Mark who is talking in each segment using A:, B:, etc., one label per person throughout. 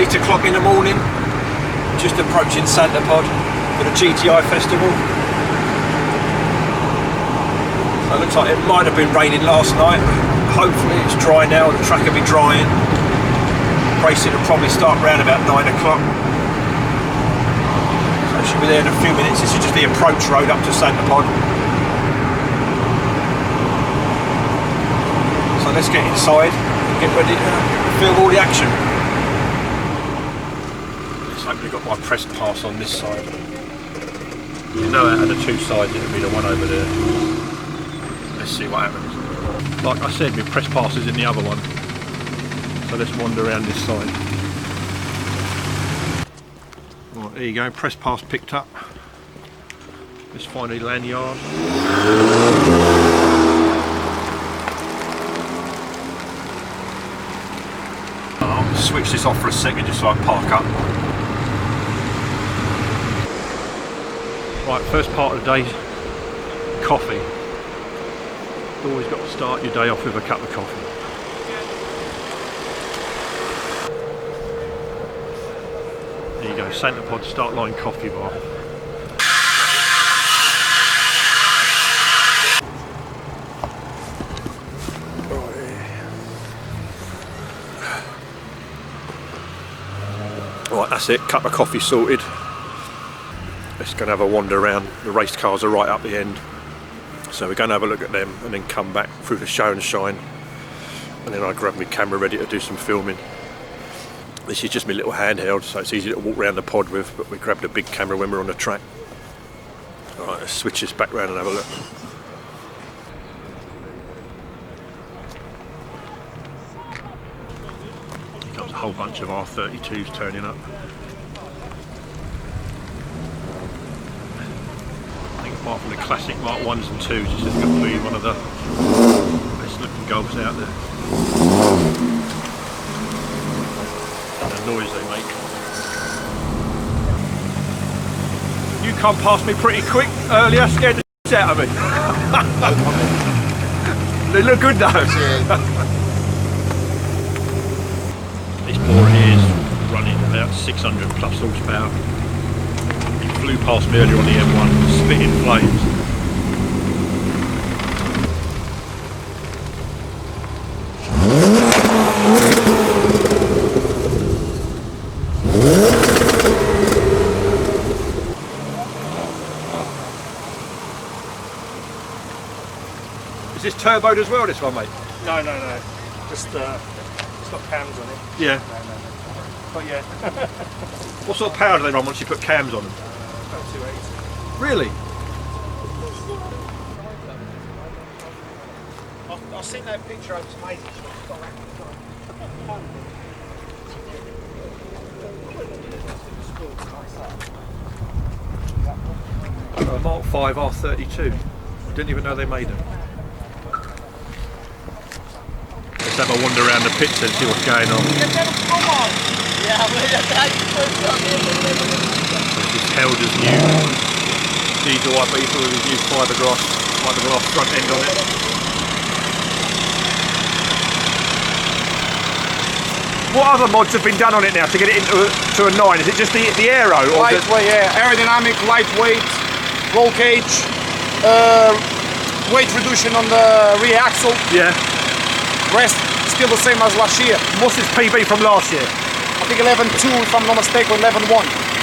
A: 8 o'clock in the morning, just approaching Santa Pod for the GTI Festival. So it looks like it might have been raining last night. Hopefully it's dry now, the track will be drying. Racing will probably start around about 9 o'clock. So I should be there in a few minutes. This is just the approach road up to Santa Pod. So let's get inside and get ready to film all the action. Let's hope we've got my press pass on this side. You know out of the two sides it'll be the one over there. Let's see what happens. Like I said, my press pass is in the other one. So let's wander around this side. Right, there you go, press pass picked up. Let's find a lanyard. I'll switch this off for a second just so I park up. Right, first part of the day, coffee. Always got to start your day off with a cup of coffee. There you go, Santa Pod start line coffee bar. Right, that's it, cup of coffee sorted. Let's go and have a wander around. The race cars are right up the end. So we're going to have a look at them and then come back through the show and shine. And then I grab my camera ready to do some filming. This is just my little handheld, so it's easy to walk around the pod with, but we grabbed a big camera when we're on the track. Alright, let's switch this back round and have a look. Here comes a whole bunch of R32s turning up. Apart from the classic Mark 1s and 2s, this has got to be one of the best looking Golfs out there. And the noise they make. You come past me pretty quick earlier, scared the shit out of me. They look good though. This board is running about 600 plus horsepower. Flew past me earlier on the M1, spitting flames. Is this turboed as well, this one, mate?
B: No. Just it's got cams on it.
A: Yeah.
B: No. But yeah.
A: What sort of power do they run once you put cams on them?
B: About 280.
A: Really?
B: I've seen that picture, it's amazing.
A: A Mark 5 R32. Didn't even know they made them. Let's have a wander around the pits and see what's going on. This is Helder's new diesel RWYB with his new fiberglass front end on it. What other mods have been done on it now to get it into a 9? Is it just the aero? Or
C: lightweight, yeah. Aerodynamic, lightweight, roll cage, weight reduction on the rear axle.
A: Yeah.
C: Rest still the same as last year.
A: What's its PB from last year?
C: I think 11.2 if I'm not mistaken, 11.1.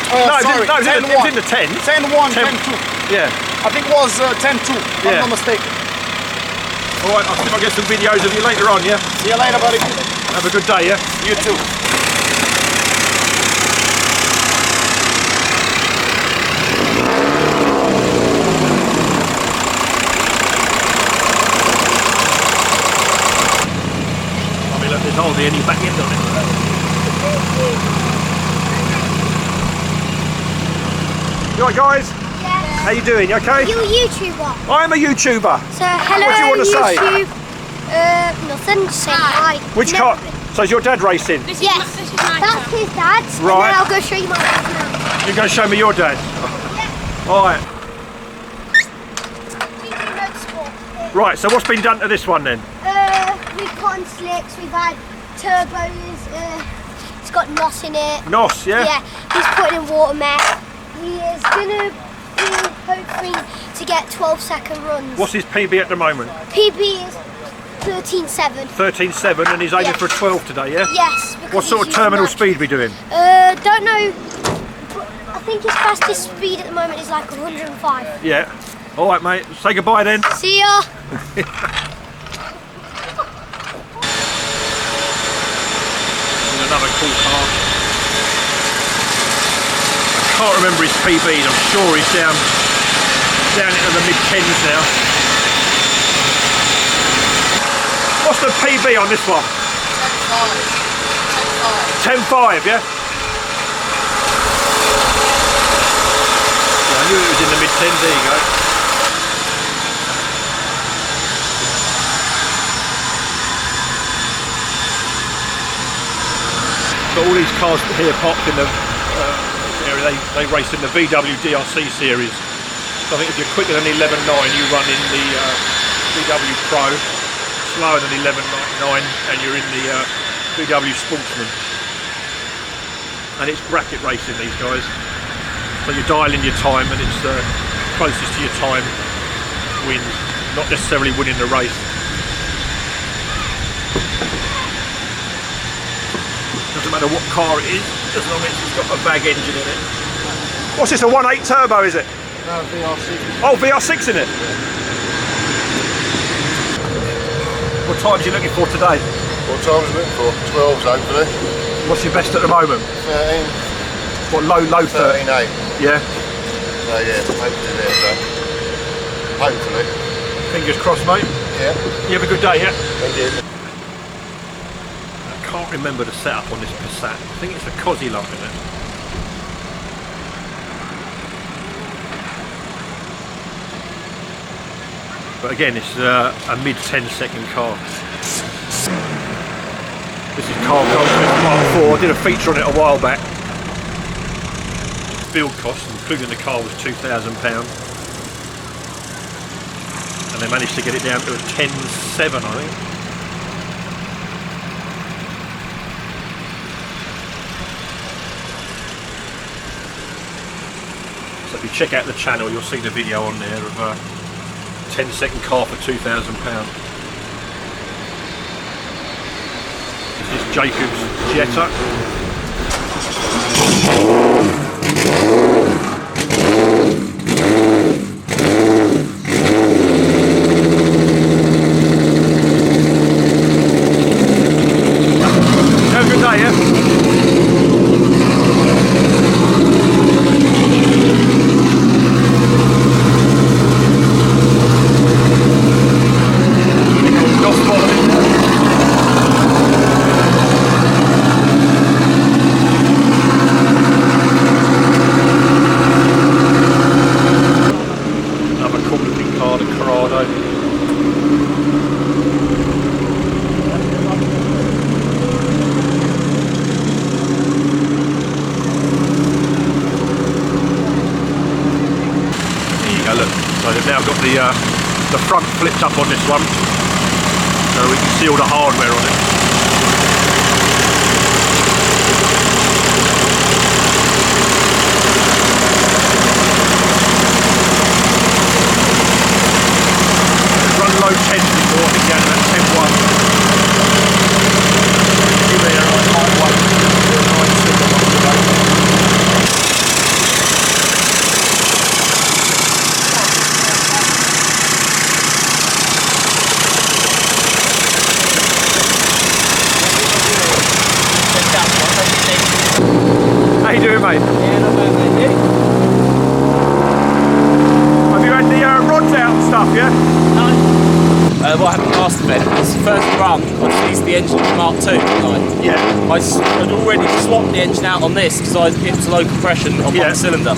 A: No,
C: sorry,
A: it was in the 10.
C: 10.1, 10.2.
A: Yeah.
C: I think it was 10.2 if I'm not mistaken.
A: Alright, I'll see if I get some videos of you later on, yeah?
C: See you later, buddy.
A: Have a good day, yeah?
C: You too.
A: There's hardly any back end on it. You alright guys?
D: Yes.
A: How you doing? You okay?
D: You're a YouTuber.
A: I'm a YouTuber.
D: So hello
A: What do you want to say?
D: YouTube. Nothing, just say hi.
A: Which car? So is your dad racing?
D: Yes, that's his dad's.
A: Right.
D: And then I'll go show you my dad now.
A: You're going to show me your dad? Alright. Right, so what's been done to this one then?
D: We've put on slicks, we've had turbos, It's got NOS in it.
A: NOS, yeah?
D: Yeah, he's putting in water meth. He is going to be hoping to get 12-second runs.
A: What's his PB at the moment?
D: PB is 13.7.
A: 13.7, and he's aiming
D: Yes.
A: for a 12 today, yeah?
D: Yes.
A: What sort of terminal speed be doing?
D: Don't know. I think his fastest speed at the moment is like 105.
A: Yeah. All right, mate. Say goodbye then.
D: See ya.
A: Another cool car. I can't remember his PBs. I'm sure he's down into the mid-10s now. What's the PB on this one? 10.5, yeah? I knew it was in the mid-10s, there you go. Got all these cars here parked in the area, they race in the VWDRC series. So I think if you're quicker than 11.9 you run in the VW Pro, slower than 11.99 and you're in the VW Sportsman. And it's bracket racing, these guys. So you dial in your time and it's closest to your time wins, not necessarily winning the race. Doesn't matter what car it is, as long as it's got a VAG engine in it. What's this, a 1.8 turbo is it?
C: No, VR6.
A: Oh, VR6 in it? What times are you looking for today?
C: What time is it looking for? 12s hopefully.
A: What's your best at the moment?
C: 13.
A: What, low 30?
C: 13.8.
A: Yeah?
C: So yeah, hopefully there, so. Hopefully.
A: Fingers crossed, mate.
C: Yeah.
A: You have a good day, yeah?
C: Thank you.
A: I can't remember the setup on this Passat. I think it's a Cosy lump in it. But again, it's a mid 10-second car. This is Car Goldsmith Mark IV. I did a feature on it a while back. Build cost, including the car, was £2,000. And they managed to get it down to a 10.7, I think. So if you check out the channel, you'll see the video on there of a 10-second car for £2,000. This is Jacob's Jetta. Have a good day, yeah? So they've now got the front flipped up on this one, so we can see all the hardware on it. Run low 10 before, I think down about 10.1. Give me a high one, 9.6. How you doing, mate?
E: Yeah, not bad, thank you.
A: Have you had the rods out and stuff, yeah?
E: No. What happened last event was the first run, I released the engine of Mark II, didn't I?
A: Yeah.
E: I'd already swapped the engine out on this because it was low compression on one cylinder.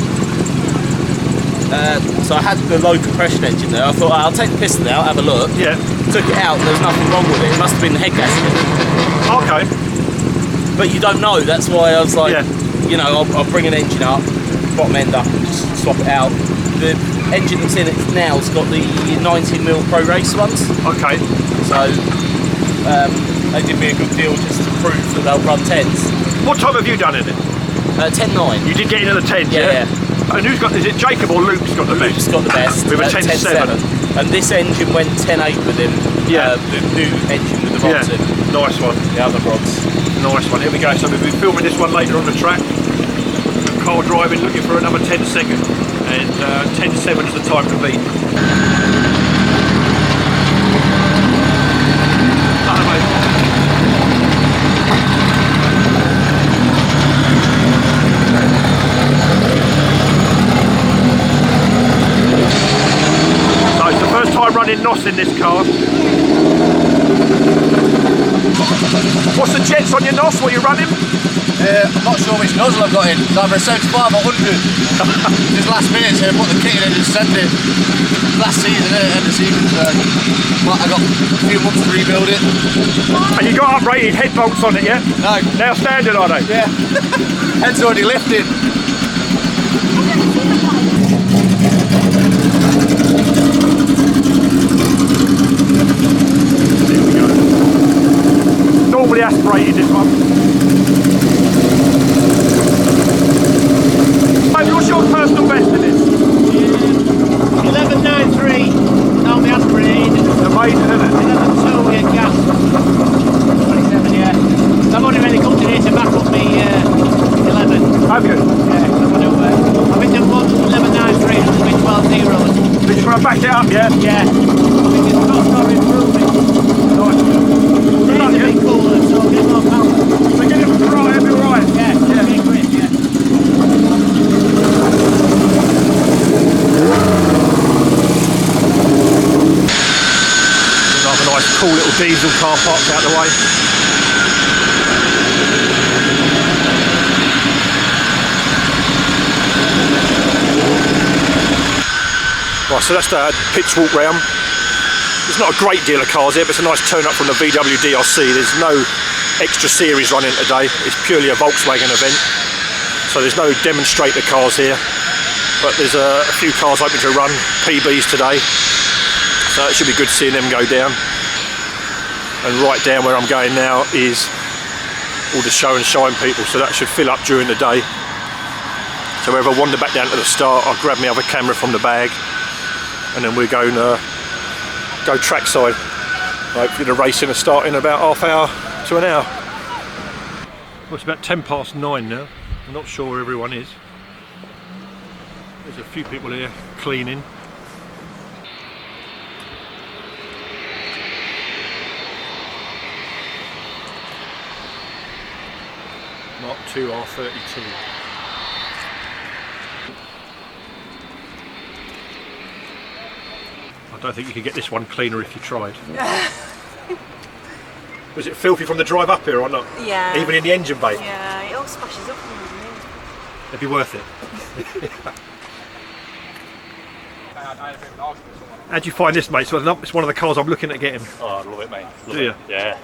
E: So I had the low compression engine there. I thought, I'll take the piston out, have a look.
A: Yeah.
E: Took it out, there was nothing wrong with it. It must have been the head gasket.
A: Okay.
E: But you don't know, that's why I was like, you know, I'll bring an engine up, bottom end up and just swap it out. The engine that's in it now has got the 19mm Pro Race ones.
A: Okay.
E: So they did me a good deal just to prove that they'll run 10s.
A: What time have you done in it?
E: 10.9.
A: You did get into the 10,
E: Yeah.
A: And who's got, is it Jacob or Luke's got the best?
E: Luke's got the best.
A: With a 10.7.
E: And this engine went 10.8 with him.
A: Yeah.
E: The new engine with the rods in.
A: Nice one.
E: The other rods.
A: Nice one. Here we go. So we'll be filming this one later on the track. Car driving, looking for another 10 second. And 10.7 is the time to beat. Running NOS in this car. What's the jets on your NOS? What are you running?
F: I'm not sure which nozzle I've got in. It's either a 75 or 100. Just last minute to put the kit in and just send it. Last season, end of season, so I got a few months to rebuild it.
A: And you got uprated head bolts on it, yeah?
F: No.
A: Now standard, are they?
F: Yeah. Head's already lifted.
A: Normally aspirated this one. Hey, what's your personal best in this?
B: 11.93. That'll be aspirated.
A: Amazing, isn't it?
B: 11.2 with gas. 27, yeah. I've only really come today to back up me 11.
A: Have you?
B: Yeah, I've been done once 11.93 and it's been 12.0.
A: Did you try to back it up, yeah?
B: Yeah. I think it's got to start improving.
A: Nice.
B: It's a bit cooler, so get more power.
A: So get it right, it'll be alright.
B: Yeah, big grip, yeah.
A: Another nice cool little diesel car parked out the way. Right, so that's the pitch walk round. There's not a great deal of cars here, but it's a nice turn up from the VWDRC. There's no extra series running today. It's purely a Volkswagen event. So there's no demonstrator cars here. But there's a few cars hoping to run PBs today. So it should be good seeing them go down. And right down where I'm going now is all the show and shine people. So that should fill up during the day. So whenever I wander back down to the start, I'll grab my other camera from the bag. And then we're going to go trackside. Hopefully the racing will start in about half hour to an hour. Well, it's about 9:10 now. I'm not sure where everyone is. There's a few people here cleaning. Mark 2 R32. I don't think you could get this one cleaner if you tried. Was it filthy from the drive up here or not?
G: Yeah.
A: Even in the engine bay?
G: Yeah, it all splashes up from me.
A: It'd be worth it. How'd you find this, mate? So it's one of the cars I'm looking at getting.
H: Oh, I love it, mate. Love
A: Do you?
H: it. Yeah.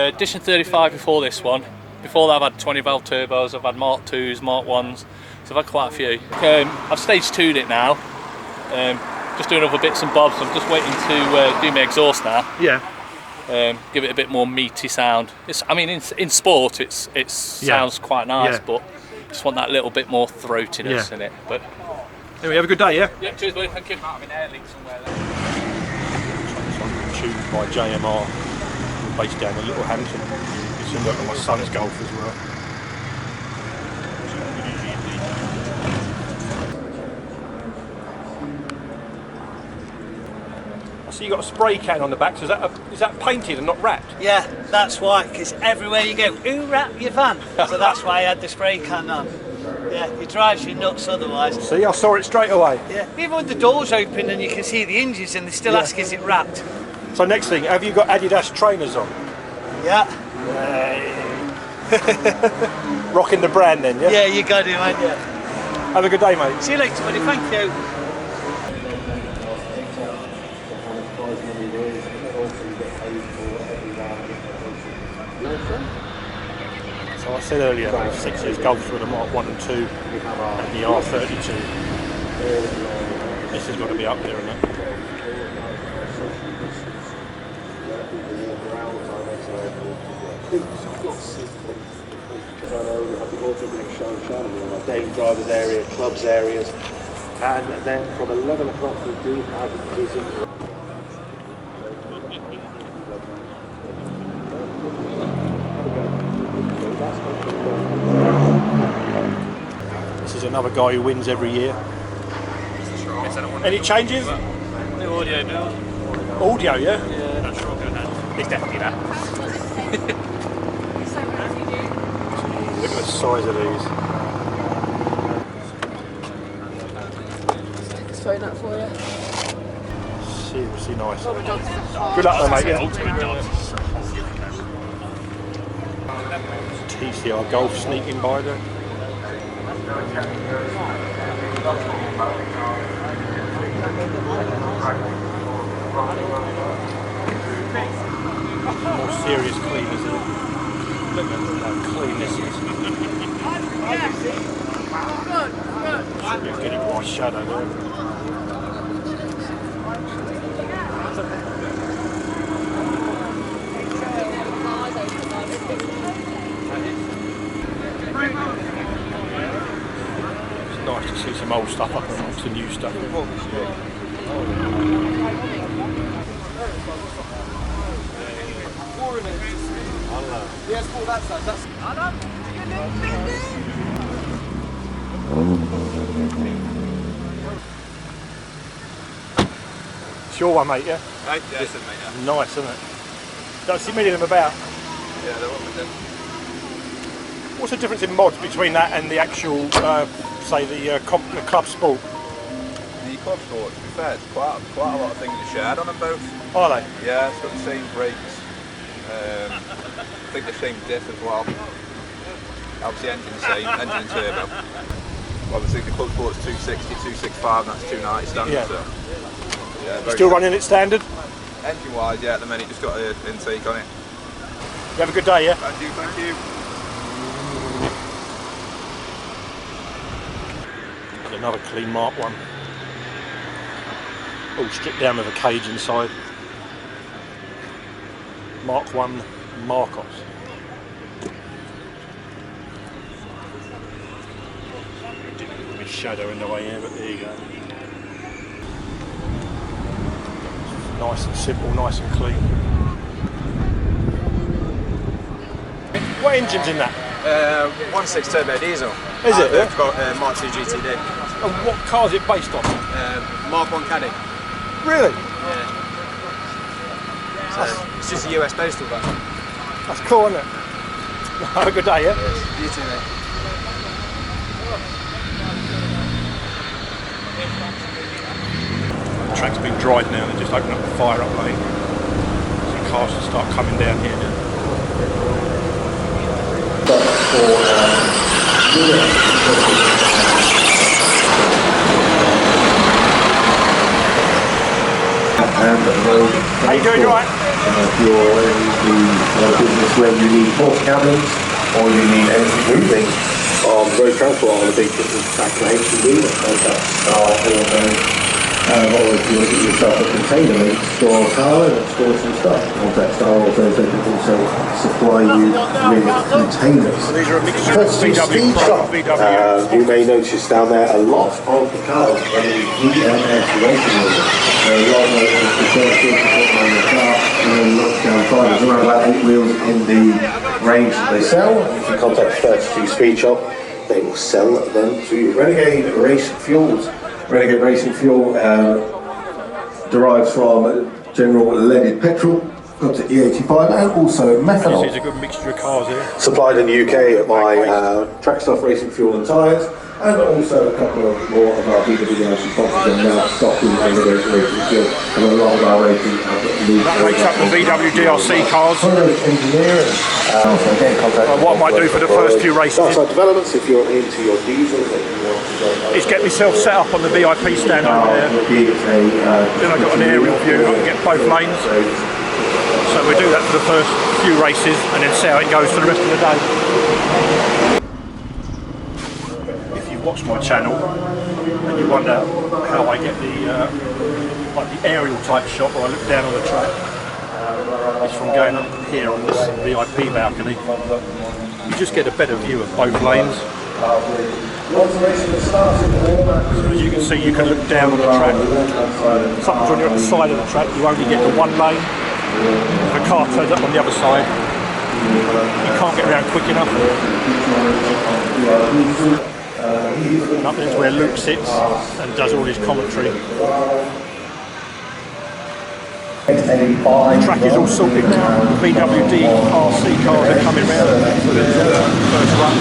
H: Edition 35 before this one. Before that I've had 20 valve turbos, I've had Mark 2s, Mark 1s, so I've had quite a few. I've stage 2'd it now. Just doing other bits and bobs. I'm just waiting to do my exhaust now.
A: Yeah.
H: Give it a bit more meaty sound. I mean, in sport, it sounds quite nice,
A: Yeah.
H: but just want that little bit more throatiness in it. But
A: Anyway, have a good day, yeah?
H: yeah, cheers, buddy. Thank you. I'm in Air Link somewhere there.
A: This one tuned by JMR, based down in Littlehampton. It's in work on my son's Golf as well. I see you got a spray can on the back. So is that painted and not wrapped?
I: Yeah, that's why, because everywhere you go, who wrapped your van? So that's why I had the spray can on. Yeah, it drives you nuts otherwise.
A: See, I saw it straight away.
I: Yeah, even with the doors open and you can see the hinges and they still ask, is it wrapped?
A: So next thing, have you got Adidas trainers on?
I: Yeah.
A: Rocking the brand then, yeah?
I: Yeah, you got it, man, yeah.
A: Have a good day, mate.
I: See you later, buddy, thank you.
A: So I said earlier, 6 years Golfs with a Mark 1 and 2 and the R32. This has got to be up there, isn't it? Daily drivers area, clubs areas, and then from 11 o'clock we do have visit. This is another guy who wins every year. Any changes?
H: The audio now.
A: Audio, yeah?
H: Yeah. Not sure going on. It's definitely that.
A: Look at the size of these.
G: Throwing that for you.
A: Seriously nice. Good luck though, mate. Yeah. TCR Golf sneaking by there. More serious cleaners. Look at how clean this is. You're getting more shadow there. It's nice to see some old stuff up and some new stuff. It's your one, mate, yeah?
F: Right, yeah, it's in, mate, yeah.
A: Nice, isn't it? Don't see many of them about.
F: Yeah, they're all with them.
A: What's the difference in mods between that and the actual, say, the club sport?
F: The club sport, to be fair, it's quite a lot of things are shared on them both.
A: Are they?
F: Yeah, it's got the same brakes. I think the same diff as well. Obviously engine the same, engine and turbo. Obviously the club sport's 260, 265 and that's 290 standard.
A: Yeah.
F: So, yeah,
A: Still running it standard?
F: Engine wise, yeah, at the minute just got an intake on it.
A: You have a good day, yeah?
F: Thank you, thank you.
A: And another clean Mark 1. All stripped down with a cage inside. Mark 1 Marcos. Didn't have a shadow in the way here, but there you go. Nice and simple, nice and clean. What engine's in that?
F: 1.6 turbo diesel.
A: Is it?
F: It's got Mark 2 GTD.
A: And what car is it based on?
F: Mark 1 Caddy.
A: Really?
F: Yeah. So it's just a US postal van.
A: That's cool, isn't it? Have a good day, yeah?
F: You too, mate.
A: The track's been dried now, they just open up the fire up lane. So cars will start coming down here now. How you doing, you alright?
J: If you're in the business where you need horse cabins or you need anything moving on road transport on a big track like HGV, or if you want to get yourself a container and store a car and store some stuff. Contact Star Autos, they can also supply you with containers.
A: So these are a mixture of
J: VW
A: Pro and VW.
J: You may notice down there a lot of the cars running EMS racing wheels. A lot of the first thing to put on your car and then look down five. There's around about 8 wheels in the range that they sell. If you contact 32 Speed Shop, they will sell them to you. Renegade Race Fuels. Renegade Racing Fuel derives from general leaded petrol, up to E85, and also methanol.
A: This is a good mixture of cars here.
J: Supplied in the UK by Trackstuff Racing Fuel and Tyres, and also a couple of more of our VWDRC sponsors are now stocking Renegade Racing Fuel, and a lot of our racing
A: That makes up the VWDRC cars.
J: Engineering.
A: What I might do for the first few races
J: developments, if you're into your diesel,
A: is get myself set up on the VIP stand over there. Then I've got an aerial view, I can get both lanes. So we do that for the first few races and then see how it goes for the rest of the day. If you watch my channel and you wonder how I get the like the aerial type shot where I look down on the track, it's from going up here on this VIP balcony. you just get a better view of both lanes. So as you can see, you can look down on the track. Sometimes when you're at the side of the track, you only get the one lane. If a car turns up on the other side, you can't get around quick enough. And up there's where Luke sits and does all his commentary. The track is all sorted now. VWDRC cars are coming round for the first run.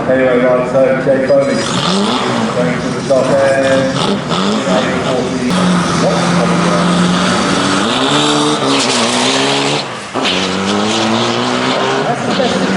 J: Anyway, guys, so Jay Foley going to the top end. That's the best thing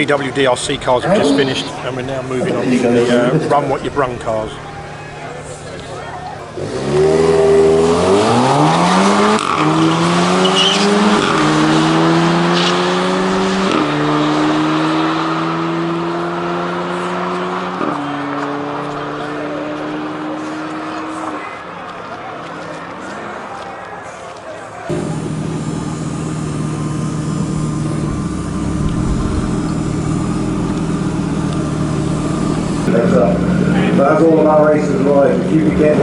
A: VWDRC cars have just finished and we're now moving on to the Run What You Brung cars.
J: as all of our racers arrive, if you could get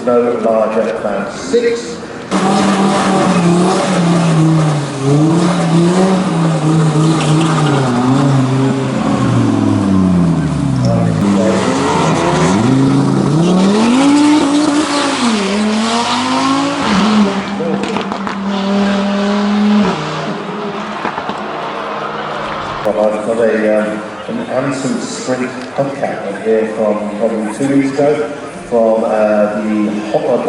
J: no larger than 6. I've got an Anderson Sprint hubcap here from probably 2 weeks ago from the Hot Rod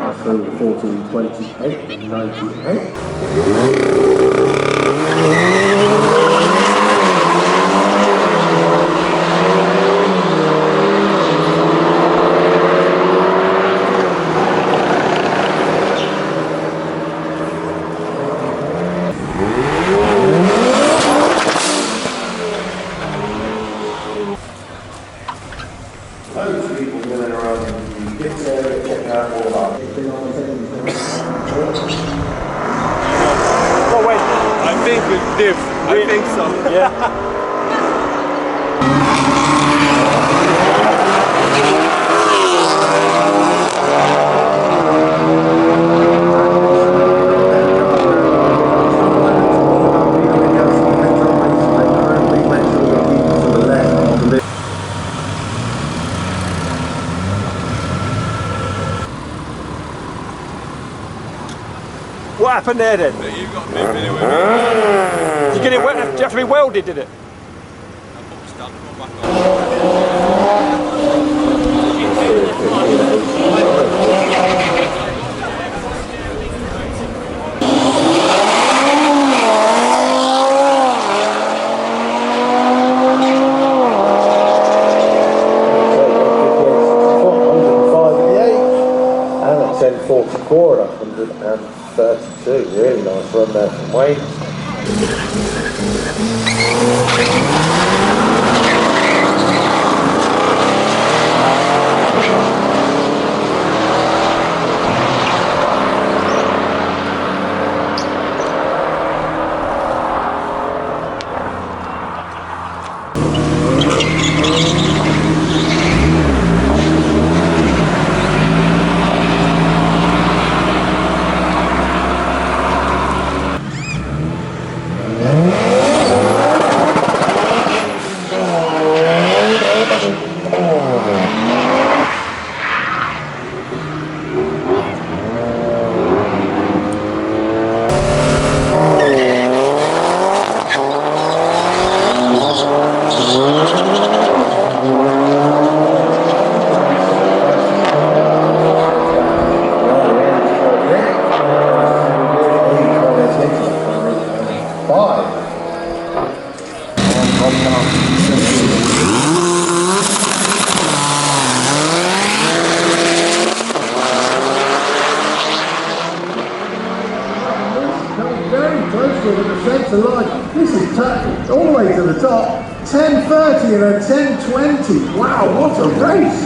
J: That's 1428 and 98. Loads of people going around the kids area, checking out all that.
C: Oh wait, I think it's diff. I think so. Yeah.
A: What happened there then? You got a bit anyway. Did you get it? Did you have to be welded? Did it?
J: And at 10:44 at 132, really nice run there from Wayne. with at the centre line. This is all the way to the top. 10.30 and a 10.20. Wow, what a race!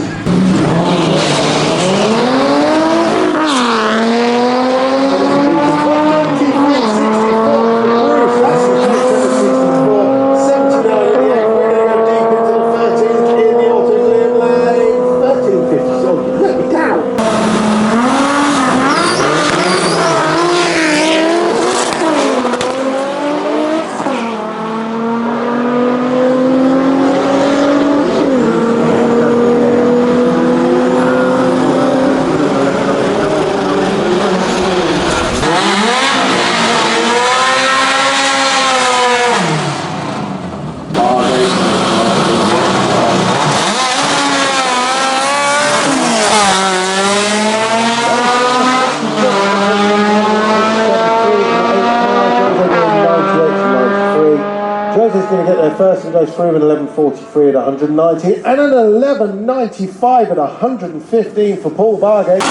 J: First and goes through at 11.43 at 190 and an 11.95 at 115 for Paul Bargate.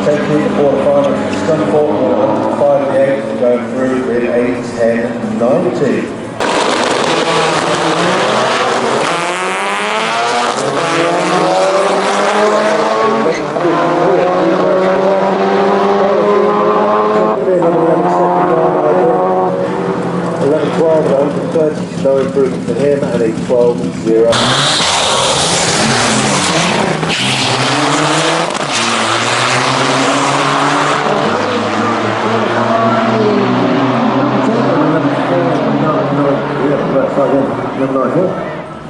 J: Take through the quarterfinals, Scunthorpe 105 the 8th and going through in 8.10.90. No improvement for him and a 12.0.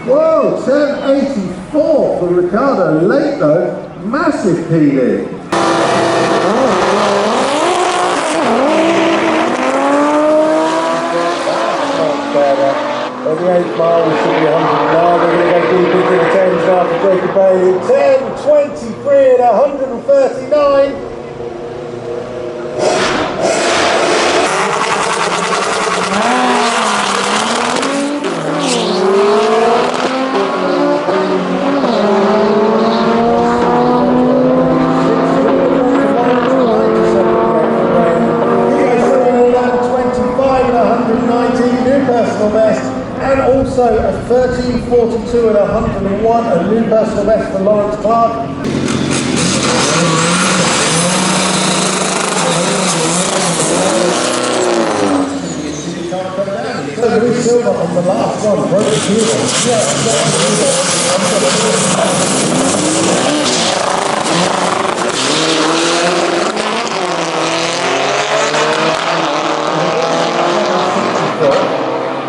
J: Whoa, 10.84 for Ricardo. Late though, massive PD. On the 8th mile, we should be 109. We're going to go deep into the 10s after Jacob Bailey. 10.23 at 139. And also a 13.42 at 101, a new personal best for Lawrence Clark. Louis Silver on the last one, broke the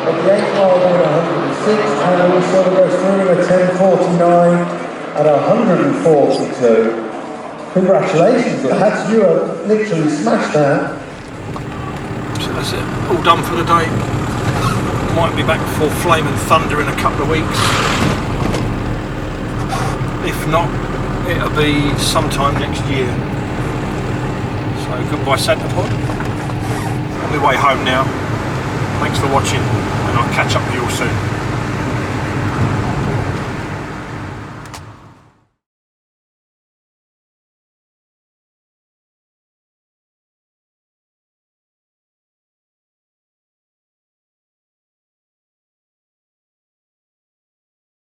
J: At the 8th mile down 106, and Louis Silver goes through at 10.49 at 142. Congratulations, lads, you have literally smashed that.
A: So that's it, all done for the day. Might be back for Flame and Thunder in a couple of weeks. If not, it'll be sometime next year. So goodbye Santa Pod. On my way home now. Thanks for watching, and I'll catch up with you all soon.